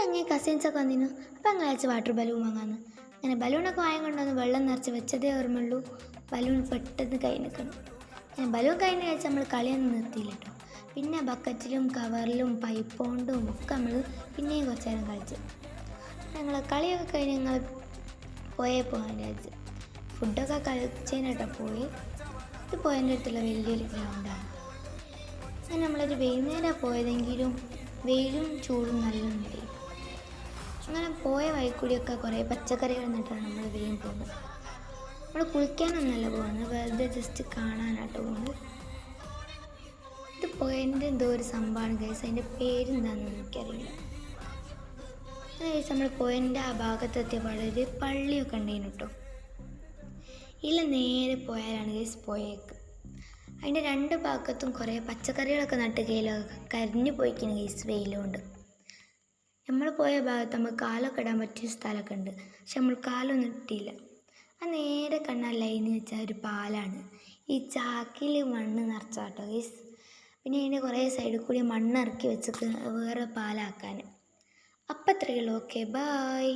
അങ്ങനെ കസിൻസൊക്കെ വന്നിരുന്നു. അപ്പോൾ ഞങ്ങൾ അയച്ച് വാട്ടർ ബലൂൺ വാങ്ങാമെന്ന്. അങ്ങനെ ബലൂണൊക്കെ വാങ്ങിക്കൊണ്ടുവന്ന് വെള്ളം നിറച്ച് വെച്ചതേ ഓർമ്മയുള്ളൂ ബലൂൺ പെട്ടെന്ന് കൈ നിൽക്കണം. അങ്ങനെ ബലൂൺ കഴിഞ്ഞ് കഴിച്ചാൽ നമ്മൾ കളിയൊന്നും നിർത്തിയില്ല കേട്ടോ. പിന്നെ ബക്കറ്റിലും കവറിലും പൈപ്പ് കൊണ്ടും ഒക്കെ നമ്മൾ പിന്നെയും കുറച്ച് നേരം കളിച്ചു. ഞങ്ങൾ കളിയൊക്കെ കഴിഞ്ഞ് ഞങ്ങൾ പോകാൻ വിചാരിച്ചു. ഫുഡൊക്കെ കഴിച്ചതിനായിട്ടോ പോയി. ഇത് പോയതിൻ്റെ അടുത്തുള്ള വലിയൊരു ഗ്രൗണ്ടാണ്. അങ്ങനെ നമ്മളൊരു വൈകുന്നേരം പോയതെങ്കിലും വെയിലും ചൂടും നല്ലുണ്ടായി. അങ്ങനെ പോയ വഴിക്കൂടിയൊക്കെ കുറേ പച്ചക്കറികൾ നട്ടാണ് നമ്മൾ വേഗം പോകുന്നത്. നമ്മൾ കുളിക്കാനൊന്നല്ല പോകുന്നത്, വെറുതെ ജസ്റ്റ് കാണാനാട്ടോ പോകുന്നത്. ഇത് പോയതിൻ്റെ എന്തോ ഒരു സംഭവമാണ് ഗൈസ്, അതിൻ്റെ പേരെന്താണെന്ന് എനിക്കറിയില്ല. അങ്ങനെ ഗൈസ് നമ്മൾ പോയതിൻ്റെ ആ ഭാഗത്തെത്തിയപ്പോൾ ഒരു പള്ളിയൊക്കെ ഉണ്ടായിരുന്നു കേട്ടോ. ഇതിൽ നേരെ പോയാലാണ് ഗൈസ് പോയേക്ക്. അതിൻ്റെ രണ്ട് ഭാഗത്തും കുറേ പച്ചക്കറികളൊക്കെ നട്ട് കയ്യിലൊക്കെ കരിഞ്ഞു പോയിക്കുന്നു ഗൈസ് വെയിലുകൊണ്ട്. നമ്മൾ പോയ ഭാഗത്ത് നമുക്ക് കാലൊക്കെ ഇടാൻ പറ്റിയ സ്ഥലമൊക്കെ ഉണ്ട്, പക്ഷെ നമ്മൾ കാലൊന്നും ഇട്ടില്ല. ആ നേരെ കണ്ടാൽ ലൈന് വെച്ചാൽ ഒരു പാലാണ്. ഈ ചാക്കിൽ മണ്ണ് നിറച്ചാട്ടോ ഗൈസ്. പിന്നെ അതിൻ്റെ കുറേ സൈഡിൽ കൂടി മണ്ണിറക്കി വെച്ചിട്ട് വേറെ പാലാക്കാൻ. അപ്പം അത്രയേ ഉള്ളൂ. Okay, bye.